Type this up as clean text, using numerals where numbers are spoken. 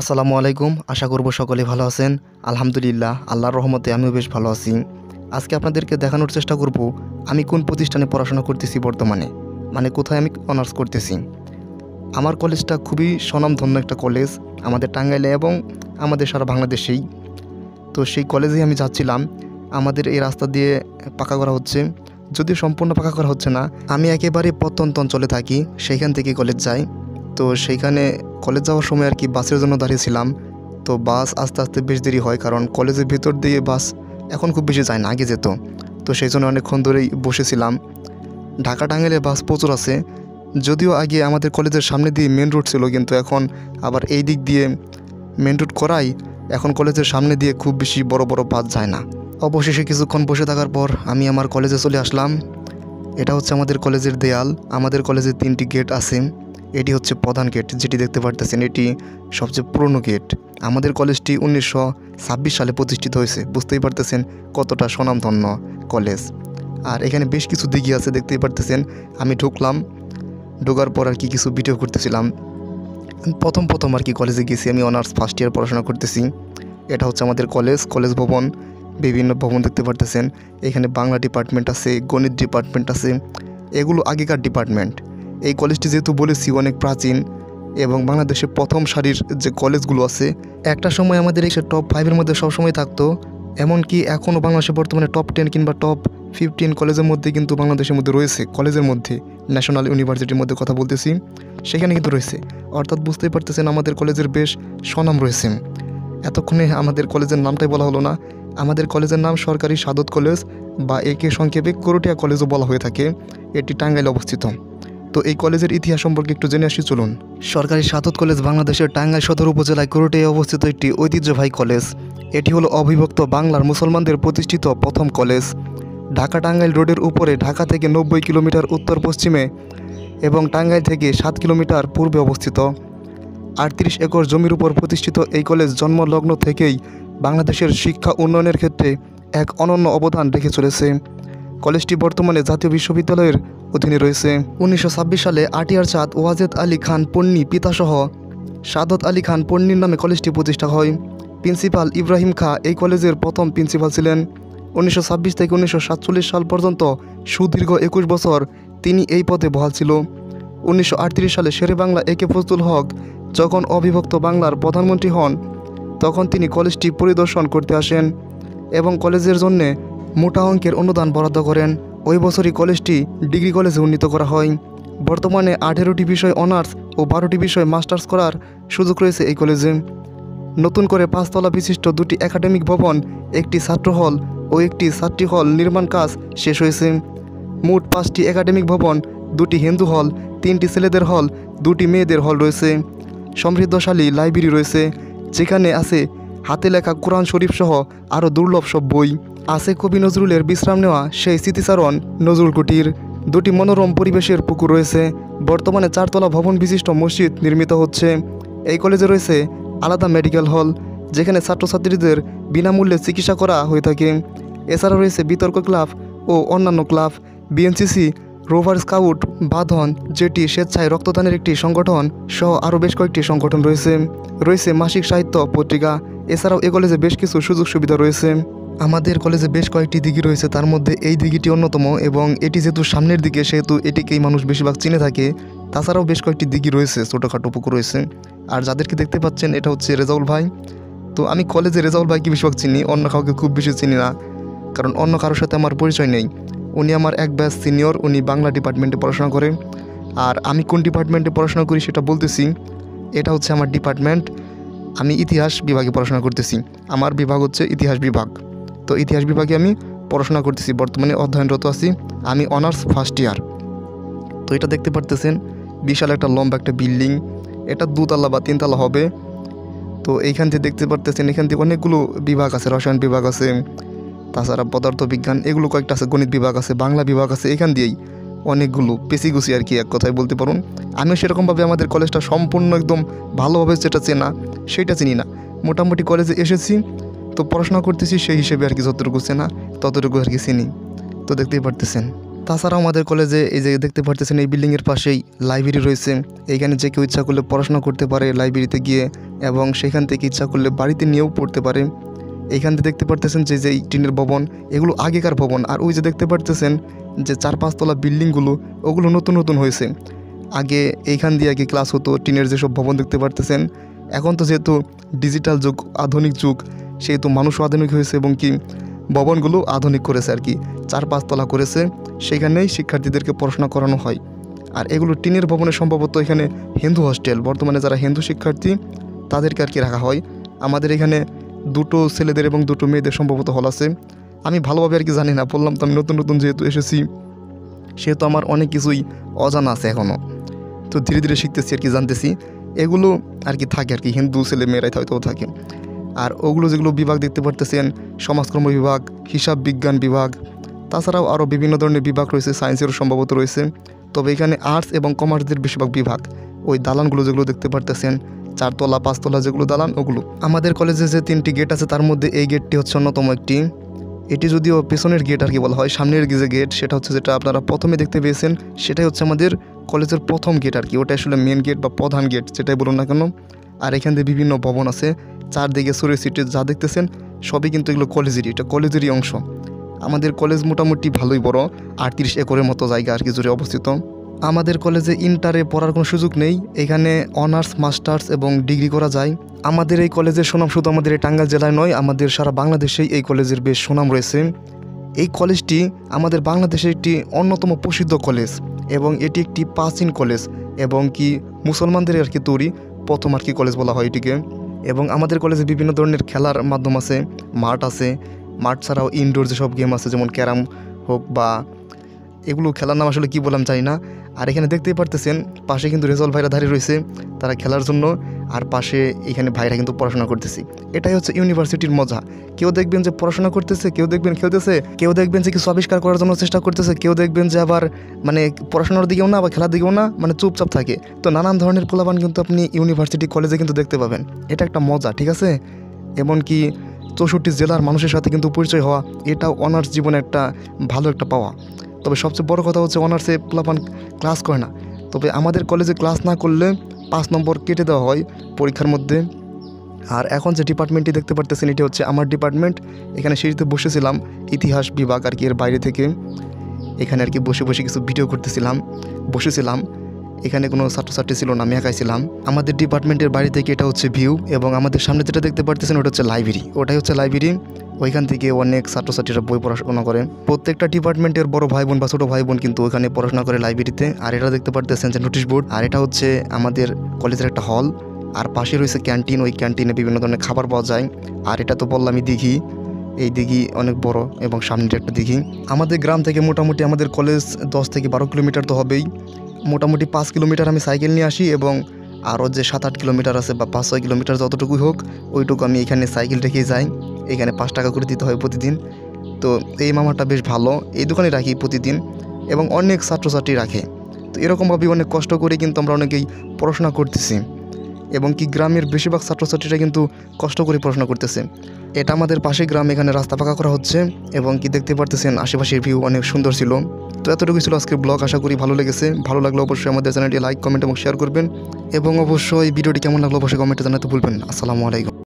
আসসালামু আলাইকুম। আশা করব সকলে ভালো আছেন। আলহামদুলিল্লাহ, আল্লাহর রহমতে আমিও বেশ ভালো আছি। আজকে আপনাদেরকে দেখানোর চেষ্টা করব আমি কোন প্রতিষ্ঠানে পড়াশোনা করতেছি বর্তমানে, মানে কোথায় আমি অনার্স করতেছি। আমার কলেজটা খুবই স্বনামধন্য একটা কলেজ আমাদের টাঙ্গাইলে এবং আমাদের সারা বাংলাদেশেই। তো সেই কলেজেই আমি যাচ্ছিলাম। আমাদের এই রাস্তা দিয়ে পাকা করা হচ্ছে, যদিও সম্পূর্ণ পাকা করা হচ্ছে না। আমি একেবারে প্রত্যন্ত অঞ্চলে থাকি, সেইখান থেকে কলেজ যাই। তো সেইখানে কলেজ যাওয়ার সময় আর কি বাসের জন্য দাঁড়িয়েছিলাম। তো বাস আস্তে আস্তে বেশ দেরি হয়, কারণ কলেজের ভিতর দিয়ে বাস এখন খুব বেশি যায় না, আগে যেত। তো সেই জন্য অনেকক্ষণ ধরেই বসেছিলাম। ঢাকা টাঙ্গাইলে বাস প্রচুর আছে, যদিও আগে আমাদের কলেজের সামনে দিয়ে মেন রোড ছিল, কিন্তু এখন আবার এই দিক দিয়ে মেন রোড করাই এখন কলেজের সামনে দিয়ে খুব বেশি বড় বড় বাস যায় না। অবশেষে কিছুক্ষণ বসে থাকার পর আমি আমার কলেজে চলে আসলাম। এটা হচ্ছে আমাদের কলেজের দেয়াল। আমাদের কলেজে 3টি গেট আছে। এটি হচ্ছে প্রধান গেট, যেটি দেখতে পারতেছেন, এটি সবচেয়ে পুরনো গেট। আমাদের কলেজটি 1926 সালে প্রতিষ্ঠিত হয়েছে। বুঝতেই পারতেছেন কতটা স্বনামধন্য কলেজ। আর এখানে বেশ কিছু দিঘি আছে, দেখতেই পারতেছেন। আমি ঢোকার পর আর কি কিছু ভিডিও করতেছিলাম। প্রথম আর কি কলেজে গেছি, আমি অনার্স ফার্স্ট ইয়ার পড়াশোনা করতেছি। এটা হচ্ছে আমাদের কলেজ ভবন। বিভিন্ন ভবন দেখতে পারতেছেন। এখানে বাংলা ডিপার্টমেন্ট আছে, গণিত ডিপার্টমেন্ট আছে। এগুলো আগেকার ডিপার্টমেন্ট। এই কলেজটি যেহেতু বলেছি অনেক প্রাচীন এবং বাংলাদেশের প্রথম সারির যে কলেজগুলো আছে, একটা সময় আমাদের এই টপ 5-এর মধ্যে সবসময় থাকতো। এমনকি এখনও বাংলাদেশে বর্তমানে টপ 10 কিংবা টপ 15 কলেজের মধ্যে কিন্তু বাংলাদেশের মধ্যে রয়েছে। কলেজের মধ্যে ন্যাশনাল ইউনিভার্সিটির মধ্যে কথা বলতেছি, সেখানে কিন্তু রয়েছে। অর্থাৎ বুঝতেই পারতেছেন আমাদের কলেজের বেশ স্বনাম রয়েছে। এতক্ষণে আমাদের কলেজের নামটাই বলা হলো না। আমাদের কলেজের নাম সরকারি সাদত কলেজ, বা একে সংক্ষেপে করটিয়া কলেজও বলা হয়ে থাকে। এটি টাঙ্গাইলে অবস্থিত। তো এই কলেজের ইতিহাস সম্পর্কে একটু জেনে আসি, চলুন। সরকারি সাদত কলেজ বাংলাদেশের টাঙ্গাইল সদর উপজেলায় করটিয়ায় অবস্থিত একটি ঐতিহ্যবাহী কলেজ। এটি হলো অবিভক্ত বাংলার মুসলমানদের প্রতিষ্ঠিত প্রথম কলেজ। ঢাকা টাঙ্গাইল রোডের উপরে, ঢাকা থেকে 90 কিলোমিটার উত্তর পশ্চিমে এবং টাঙ্গাইল থেকে 7 কিলোমিটার পূর্বে অবস্থিত। 38 একর জমির উপর প্রতিষ্ঠিত এই কলেজ জন্মলগ্ন থেকেই বাংলাদেশের শিক্ষা উন্নয়নের ক্ষেত্রে এক অনন্য অবদান রেখে চলেছে। কলেজটি বর্তমানে জাতীয় বিশ্ববিদ্যালয়ের অধীনে রয়েছে। 1926 সালে আটিয়ার চাঁদ ওয়াজেদ আলী খান পন্নী পিতাসহ সাদত আলী খান পন্নীর নামে কলেজটি প্রতিষ্ঠা হয়। প্রিন্সিপাল ইব্রাহিম খাঁ এই কলেজের প্রথম প্রিন্সিপাল ছিলেন। 1926 থেকে 1947 সাল পর্যন্ত সুদীর্ঘ 21 বছর তিনি এই পদে বহাল ছিল। 1938 সালে শেরে বাংলা একে ফজলুল হক যখন অবিভক্ত বাংলার প্রধানমন্ত্রী হন, তখন তিনি কলেজটি পরিদর্শন করতে আসেন এবং কলেজের জন্য মোটা অঙ্কের অনুদান বরাদ্দ করেন। ওই বছরই কলেজটি ডিগ্রি কলেজে উন্নীত করা হয়। বর্তমানে 18টি বিষয় অনার্স ও 12টি বিষয় মাস্টার্স করার সুযোগ রয়েছে এই কলেজে। নতুন করে 5 তলা বিশিষ্ট 2টি একাডেমিক ভবন, একটি ছাত্র হল ও একটি ছাত্রী হল নির্মাণ কাজ শেষ হয়েছে। মোট 5টি একাডেমিক ভবন, 2টি হিন্দু হল, 3টি ছেলেদের হল, 2টি মেয়েদের হল রয়েছে। সমৃদ্ধশালী লাইব্রেরি রয়েছে, যেখানে আছে হাতে লেখা কোরআন শরীফ সহ আরও দুর্লভ সব বই। আছে কবি নজরুলের বিশ্রাম নেওয়া সেই স্মৃতিচারণ নজরুল কুটির। 2টি মনোরম পরিবেশের পুকুর রয়েছে। বর্তমানে 4 তলা ভবন বিশিষ্ট মসজিদ নির্মিত হচ্ছে। এই কলেজে রয়েছে আলাদা মেডিকেল হল, যেখানে ছাত্রছাত্রীদের বিনামূল্যে চিকিৎসা করা হয়ে থাকে। এছাড়া রয়েছে বিতর্ক ক্লাব ও অন্যান্য ক্লাব, বিএনসিসি, রোভার স্কাউট, বাঁধন, যেটি স্বেচ্ছায় রক্তদানের একটি সংগঠন সহ আরও বেশ কয়েকটি সংগঠন রয়েছে মাসিক সাহিত্য পত্রিকা। এছাড়াও এ কলেজে বেশ কিছু সুযোগ সুবিধা রয়েছে। আমাদের কলেজে বেশ কয়েকটি দিঘি রয়েছে, তার মধ্যে এই দিঘিটি অন্যতম, এবং এটি যেহেতু সামনের দিকে সেহেতু এটিকেই মানুষ বেশিরভাগ চিনে থাকে। তাছাড়াও বেশ কয়েকটি দিঘি রয়েছে, ছোটোখাটো পুকুর রয়েছে। আর যাদেরকে দেখতে পাচ্ছেন, এটা হচ্ছে রেজাউল ভাই। তো আমি কলেজে রেজাউল ভাইকে বেশিরভাগ চিনি, অন্য কাউকে খুব বেশি চিনি না, কারণ অন্য কারোর সাথে আমার পরিচয় নেই। উনি আমার এক ব্যাচ সিনিয়র, উনি বাংলা ডিপার্টমেন্টে পড়াশোনা করেন। আর আমি কোন ডিপার্টমেন্টে পড়াশোনা করি সেটা বলতেছি। এটা হচ্ছে আমার ডিপার্টমেন্ট, আমি ইতিহাস বিভাগে পড়াশোনা করতেছি। আমার বিভাগ হচ্ছে ইতিহাস বিভাগ। তো ইতিহাস বিভাগে আমি পড়াশোনা করতেছি, বর্তমানে অধ্যয়নরত আছি। আমি অনার্স ফার্স্ট ইয়ার। তো এটা দেখতে পারতেছেন বিশাল একটা লম্বা একটা বিল্ডিং, এটা 2 তলা বা 3 তলা হবে। তো এইখান থেকে দেখতে পারতেছেন, এখান থেকে অনেকগুলো বিভাগ আছে, রসায়ন বিভাগ আছে, তাছাড়া পদার্থ বিজ্ঞান, এগুলো কয়েকটা আছে, গণিত বিভাগ আছে, বাংলা বিভাগ আছে। এখান দিয়েই অনেকগুলো পেশিগুছি আর কি, এক কথায় বলতে পারুন। আমিও সেরকমভাবে আমাদের কলেজটা সম্পূর্ণ একদম ভালোভাবে যেটা চেনা সেটা চিনি না। মোটামুটি কলেজে এসেছি, তো পড়াশোনা করতেছি, সেই হিসেবে আর কি যতটুকু চেনা ততটুকু আর কি চিনি। তো দেখতেই পারতেছেন তাছাড়াও আমাদের কলেজে এই যে দেখতে পারতেছেন এই বিল্ডিংয়ের পাশেই লাইব্রেরি রয়েছে। এইখানে যে কেউ ইচ্ছা করলে পড়াশোনা করতে পারে লাইব্রেরিতে গিয়ে, এবং সেখান থেকে ইচ্ছা করলে বাড়িতে নিয়েও পড়তে পারে। এইখান থেকে দেখতে পারতেছেন যে এই টিনের ভবন, এগুলো আগেকার ভবন। আর ওই যে দেখতে পারতেছেন যে 4-5 তলা বিল্ডিংগুলো, ওগুলো নতুন নতুন হয়েছে। আগে এইখান দিয়ে আগে ক্লাস হতো, টিনের যেসব ভবন দেখতে পারতেছেন। এখন তো যেহেতু ডিজিটাল যুগ, আধুনিক যুগ, সেহেতু মানুষও আধুনিক হয়েছে এবং কি ভবনগুলো আধুনিক করেছে আর কি, 4-5 তলা করেছে। সেখানেই শিক্ষার্থীদেরকে পড়াশোনা করানো হয়। আর এগুলো টিনের ভবনে সম্ভবত এখানে হিন্দু হোস্টেল, বর্তমানে যারা হিন্দু শিক্ষার্থী তাদেরকে আর কি রাখা হয়। আমাদের এখানে 2টো ছেলেদের এবং 2টো মেয়েদের সম্ভবত হল আছে। আমি ভালোভাবে আর কি জানি না, বললাম তো আমি নতুন নতুন যেহেতু এসেছি, সেহেতু আমার অনেক কিছুই অজানা আছে এখনও। তো ধীরে ধীরে শিখতেছি আর কি, জানতেছি। এগুলো আর কি থাকে আর কি, হিন্দু ছেলে মেয়েরাই হয়তো থাকে। আর ওগুলো যেগুলো বিভাগ দেখতে পারতেছেন, সমাজকর্ম বিভাগ, হিসাব বিজ্ঞান বিভাগ, তাছাড়াও আরও বিভিন্ন ধরনের বিভাগ রয়েছে, সায়েন্সেরও সম্ভবত রয়েছে। তবে এখানে আর্টস এবং কমার্সদের বেশিরভাগ বিভাগ। ওই দালানগুলো যেগুলো দেখতে পারতেছেন, 4 তলা 5 তলা যেগুলো দালান, ওগুলো। আমাদের কলেজে যে 3টি গেট আছে তার মধ্যে এই গেটটি হচ্ছে অন্যতম একটি। এটি যদিও পেছনের গেট আর কি বলা হয়, সামনের যে গেট সেটা হচ্ছে যেটা আপনারা প্রথমে দেখতে পেয়েছেন, সেটাই হচ্ছে আমাদের কলেজের প্রথম গেট আর কি। ওটা আসলে মেন গেট বা প্রধান গেট যেটাই বলুন না কেন। আর এখান দিয়ে বিভিন্ন ভবন আছে, চারদিকে সরে সিটে যা দেখতেছেন সবই কিন্তু এগুলো কলেজেরই, এটা কলেজেরই অংশ। আমাদের কলেজ মোটামুটি ভালোই বড়, 38 একরের মতো জায়গা আর কি জুড়ে অবস্থিত। আমাদের কলেজে ইন্টারে পড়ার কোনো সুযোগ নেই, এখানে অনার্স, মাস্টার্স এবং ডিগ্রি করা যায়। আমাদের এই কলেজের সুনাম শুধু আমাদের এই টাঙ্গাইল জেলায় নয়, আমাদের সারা বাংলাদেশেই এই কলেজের বেশ সুনাম রয়েছে। এই কলেজটি আমাদের বাংলাদেশের একটি অন্যতম প্রসিদ্ধ কলেজ এবং এটি একটি প্রাচীন কলেজ এবং কি মুসলমানদের আর কি তৈরি প্রথম আর কি কলেজ বলা হয় এটিকে। এবং আমাদের কলেজে বিভিন্ন ধরনের খেলার মাধ্যম আছে, মাঠ আছে। মাঠ ছাড়াও ইনডোর যেসব গেম আছে, যেমন ক্যারাম হোক বা এগুলো খেলার নাম আসলে কী বললাম জানি না। আর এখানে দেখতেই পারতেছেন পাশে কিন্তু রেজাল্ট ভাইরা দাঁড়িয়ে রয়েছে তারা খেলার জন্য, আর পাশে এখানে ভাইরা কিন্তু পড়াশোনা করতেছে। এটাই হচ্ছে ইউনিভার্সিটির মজা। কেউ দেখবেন যে পড়াশোনা করতেছে, কেউ দেখবেন খেলতেছে, কেউ দেখবেন যে কিছু আবিষ্কার করার জন্য চেষ্টা করতেছে, কেউ দেখবেন যে আবার মানে পড়াশোনার দিকেও না বা খেলার দিকেও না, মানে চুপচাপ থাকে। তো নানান ধরনের পোলাপান কিন্তু আপনি ইউনিভার্সিটি কলেজে কিন্তু দেখতে পাবেন। এটা একটা মজা, ঠিক আছে। এমনকি 64 জেলার মানুষের সাথে কিন্তু পরিচয় হওয়া, এটাও অনার্স জীবনে একটা ভালো একটা পাওয়া। তবে সবচেয়ে বড় কথা হচ্ছে অনার্সে পোলাপান ক্লাস করে না। তবে আমাদের কলেজে ক্লাস না করলে 5 নম্বর কেটে দেওয়া হয় পরীক্ষার মধ্যে। আর এখন যে ডিপার্টমেন্টটি দেখতে পারতেছেন এটি হচ্ছে আমার ডিপার্টমেন্ট। এখানে সিঁড়িতে বসেছিলাম, ইতিহাস বিভাগ আর কি এর বাইরে থেকে। এখানে আর কি বসে বসে কিছু ভিডিও করতেছিলাম, বসেছিলাম। এখানে কোনো ছাত্রছাত্রী ছিল না, আমি একাই ছিলাম। আমাদের ডিপার্টমেন্টের বাড়ি থেকে এটা হচ্ছে ভিউ, এবং আমাদের সামনে যেটা দেখতে পারতেছেন ওটা হচ্ছে লাইব্রেরি, ওটাই হচ্ছে লাইব্রেরি। ওইখান থেকে অনেক ছাত্রছাত্রীরা বই পড়াশোনা করে। প্রত্যেকটা ডিপার্টমেন্টের বড় ভাই বোন বা ছোটো ভাই বোন কিন্তু ওখানে পড়াশোনা করে লাইব্রেরিতে। আর এটা দেখতে পারতেছেন যে নোটিশ বোর্ড, আর এটা হচ্ছে আমাদের কলেজের একটা হল। আর পাশে রয়েছে ক্যান্টিন, ওই ক্যান্টিনে বিভিন্ন ধরনের খাবার পাওয়া যায়। আর এটা তো বললামই দিঘি, এই দিঘি অনেক বড় এবং সামনের একটা দিঘি। আমাদের গ্রাম থেকে মোটামুটি আমাদের কলেজ 10 থেকে 12 কিলোমিটার তো হবেই। মোটামুটি 5 কিলোমিটার আমি সাইকেল নিয়ে আসি, এবং আরও যে 7-8 কিলোমিটার আছে বা 5-6 কিলোমিটার যতটুকুই হোক ওইটুকু আমি এখানে সাইকেল রেখেই যাই। এখানে 5 টাকা করে দিতে হয় প্রতিদিন। তো এই মামাটা বেশ ভালো, এই দোকানে রাখি প্রতিদিন, এবং অনেক ছাত্রছাত্রী রাখে। তো এরকমভাবে অনেক কষ্ট করে কিন্তু আমরা অনেকেই পড়াশোনা করতেছি, এবং কি গ্রামের বেশিরভাগ ছাত্রছাত্রীরা কিন্তু কষ্ট করে পড়াশোনা করতেছে। এটা আমাদের পাশে গ্রাম, এখানে রাস্তা পাকা করা হচ্ছে, এবং কি দেখতে পারতেছেন আশেপাশের ভিউ অনেক সুন্দর ছিল। তো এতটুকু ছিল আজকের ব্লগ, আশা করি ভালো লেগেছে। ভালো লাগলে অবশ্যই আমাদের চ্যানেলটি লাইক, কমেন্ট এবং শেয়ার করবেন, এবং অবশ্যই ভিডিওটি কেমন লাগলো অবশ্যই কমেন্টে জানাতে ভুলবেন না। আসসালামু আলাইকুম।